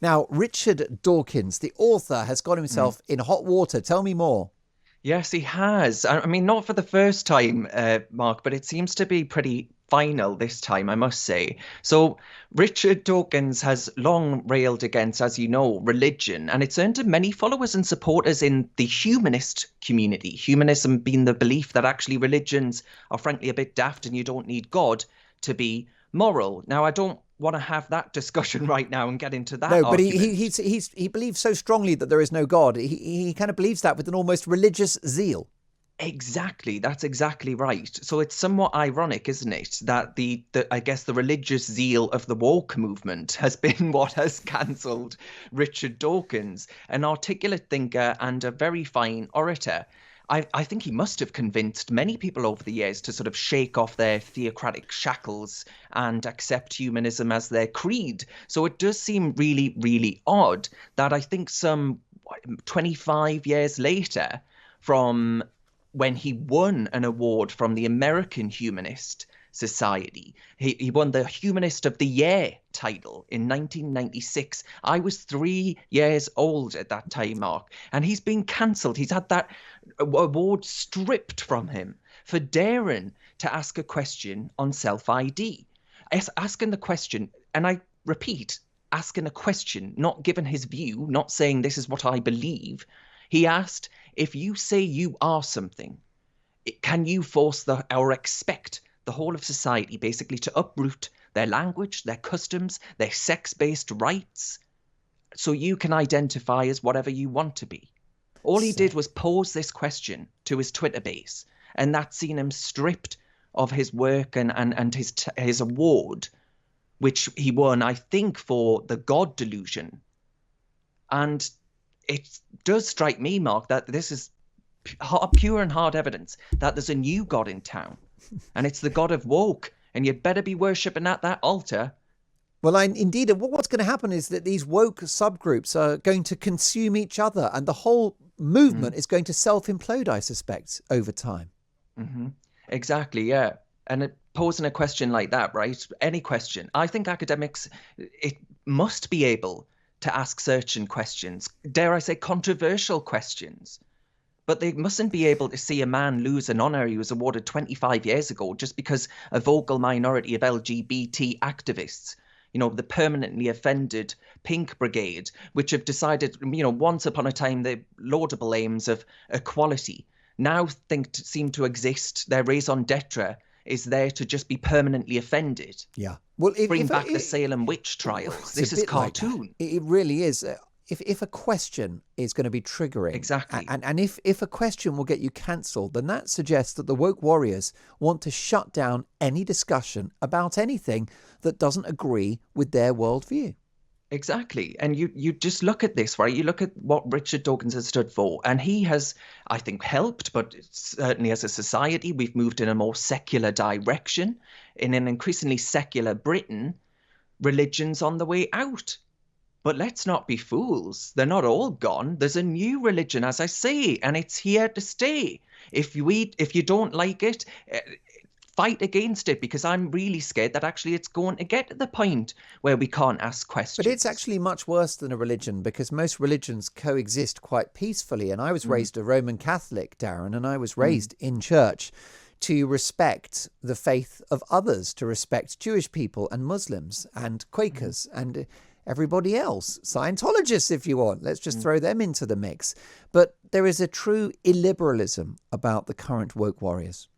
Now, Richard Dawkins, the author, has got himself in hot water. Tell me more. Yes, he has. I mean, not for the first time, Mark, but it seems to be pretty final this time, I must say. So, Richard Dawkins has long railed against, as you know, religion, and it's earned him many followers and supporters in the humanist community. Humanism being the belief that actually religions are frankly a bit daft and you don't need God to be moral. Now, I don't want to have that discussion right now and get into that No, but argument. he believes so strongly that there is no God. He kind of believes that with an almost religious zeal. Exactly, that's exactly right. So it's somewhat ironic, isn't it, that the I guess the religious zeal of the woke movement has been what has cancelled Richard Dawkins, an articulate thinker and a very fine orator. I think he must have convinced many people over the years to sort of shake off their theocratic shackles and accept humanism as their creed. So it does seem really, really odd that I think some 25 years later, from when he won an award from the American Humanist Society. He won the Humanist of the Year title in 1996. I was 3 years old at that time, Mark, and he's been cancelled. He's had that award stripped from him for daring to ask a question on self-ID. Asking the question, and I repeat, asking a question, not giving his view, not saying this is what I believe. He asked, if you say you are something, can you force or expect the whole of society basically to uproot their language, their customs, their sex-based rights, so you can identify as whatever you want to be? All he did was pose this question to his Twitter base, and that's seen him stripped of his work and his award, which he won, I think, for the God delusion. And it does strike me, Mark, that this is pure and hard evidence that there's a new God in town, and it's the God of woke, and you'd better be worshipping at that altar. Well, indeed, what's going to happen is that these woke subgroups are going to consume each other, and the whole movement is going to self-implode, I suspect, over time. Mm-hmm. Exactly, yeah. And posing a question like that, right? Any question. I think academics, it must be able to ask searching questions, dare I say controversial questions. But they mustn't be able to see a man lose an honour he was awarded 25 years ago just because a vocal minority of LGBT activists, you know, the permanently offended Pink Brigade, which have decided, you know, once upon a time the laudable aims of equality now seem to exist. Their raison d'etre is there to just be permanently offended. Yeah. Well, bring back the Salem witch trials. This is cartoon. Like it really is. If a question is going to be triggering, exactly, and if a question will get you cancelled, then that suggests that the woke warriors want to shut down any discussion about anything that doesn't agree with their worldview. Exactly. And you just look at this, right? You look at what Richard Dawkins has stood for, and he has, I think, helped, but certainly as a society, we've moved in a more secular direction. In an increasingly secular Britain, religion's on the way out. But let's not be fools. They're not all gone. There's a new religion, as I say, and it's here to stay. If you don't like it, fight against it, because I'm really scared that actually it's going to get to the point where we can't ask questions. But it's actually much worse than a religion, because most religions coexist quite peacefully. And I was raised a Roman Catholic, Darren, and I was raised in church to respect the faith of others, to respect Jewish people and Muslims and Quakers and everybody else, Scientologists if you want. Let's just throw them into the mix. But there is a true illiberalism about the current woke warriors.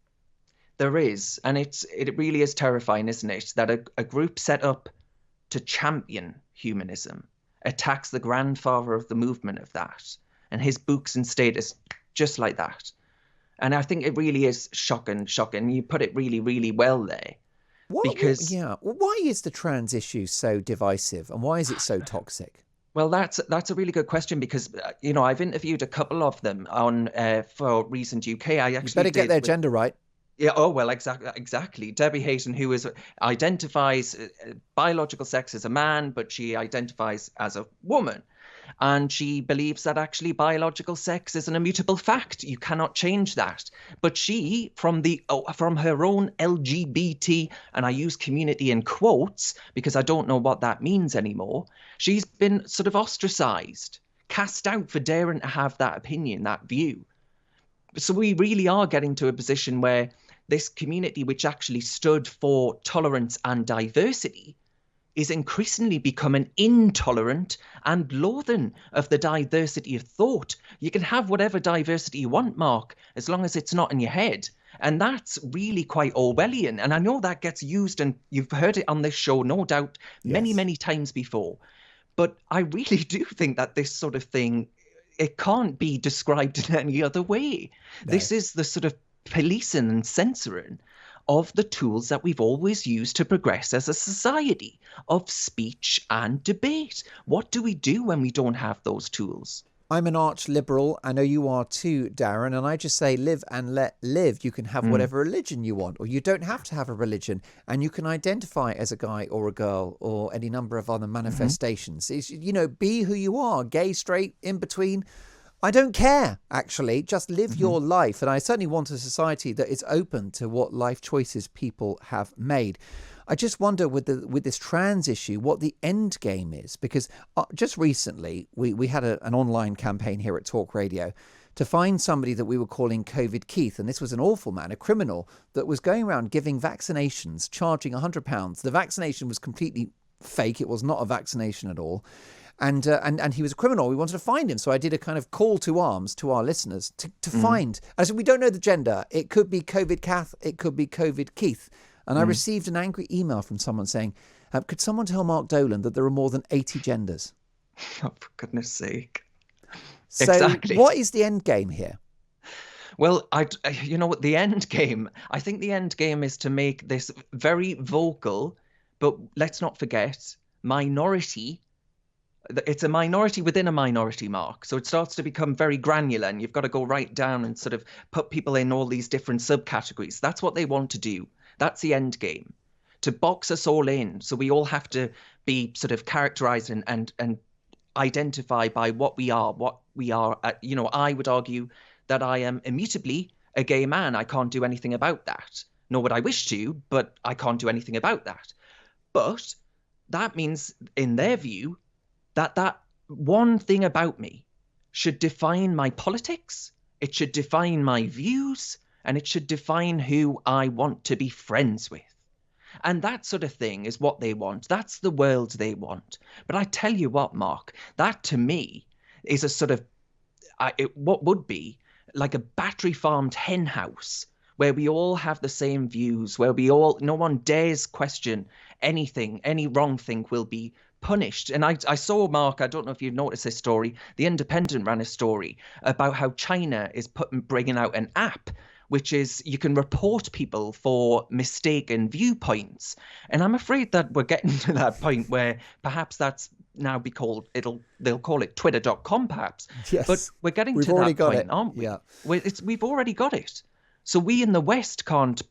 There is, and it really is terrifying, isn't it, that a group set up to champion humanism attacks the grandfather of the movement of that, and his books and status just like that. And I think it really is shocking. You put it really, really well there. Why is the trans issue so divisive, and why is it so toxic? Well, that's a really good question, because you know, I've interviewed a couple of them on for Recent UK. I actually better get their gender right. Yeah, oh well, exactly. Debbie Hayton, who identifies biological sex as a man, but she identifies as a woman. And she believes that actually biological sex is an immutable fact. You cannot change that. But she, from her own LGBT, and I use community in quotes because I don't know what that means anymore, she's been sort of ostracized, cast out for daring to have that opinion, that view. So we really are getting to a position where this community, which actually stood for tolerance and diversity, is increasingly becoming intolerant and loathing of the diversity of thought. You can have whatever diversity you want, Mark, as long as it's not in your head. And that's really quite Orwellian. And I know that gets used, and you've heard it on this show, no doubt, many, Yes. many times before. But I really do think that this sort of thing, it can't be described in any other way. No. This is the sort of policing and censoring of the tools that we've always used to progress as a society, of speech and debate. What do we do when we don't have those tools? I'm an arch liberal. I know you are too, Darren. And I just say live and let live. You can have whatever religion you want, or you don't have to have a religion. And you can identify as a guy or a girl or any number of other manifestations. It's, be who you are, gay, straight, in between. I don't care, actually. Just live your life. And I certainly want a society that is open to what life choices people have made. I just wonder with this trans issue, what the end game is, because just recently we had an online campaign here at Talk Radio to find somebody that we were calling COVID Keith. And this was an awful man, a criminal that was going around giving vaccinations, charging £100. The vaccination was completely fake. It was not a vaccination at all. And he was a criminal. We wanted to find him. So I did a kind of call to arms to our listeners to find. I said, we don't know the gender. It could be COVID Kath. It could be COVID Keith. And I received an angry email from someone saying, could someone tell Mark Dolan that there are more than 80 genders? Oh, for goodness sake. So Exactly. What is the end game here? Well, you know what, the end game, I think the end game is to make this very vocal, but let's not forget, minority. It's a minority within a minority, Mark. So it starts to become very granular, and you've got to go right down and sort of put people in all these different subcategories. That's what they want to do. That's the end game, to box us all in. So we all have to be sort of characterized and identify by what we are. I would argue that I am immutably a gay man. I can't do anything about that. Nor would I wish to, but I can't do anything about that. But that means, in their view, that one thing about me should define my politics, it should define my views, and it should define who I want to be friends with. And that sort of thing is what they want. That's the world they want. But I tell you what, Mark, that to me is a sort of, what would be like a battery-farmed hen house, where we all have the same views, where no one dares question anything, any wrong thing will be punished. And I saw, Mark, I don't know if you've noticed this story, The Independent ran a story about how China is bringing out an app, which is you can report people for mistaken viewpoints. And I'm afraid that we're getting to that point where perhaps that's now be called, they'll call it twitter.com perhaps. Yes. But we're getting to that point, aren't we? Yeah. We've already got it. So we in the West can't,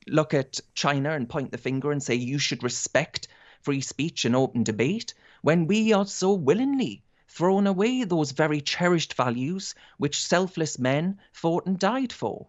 look at China and point the finger and say you should respect free speech and open debate, when we are so willingly thrown away those very cherished values which selfless men fought and died for.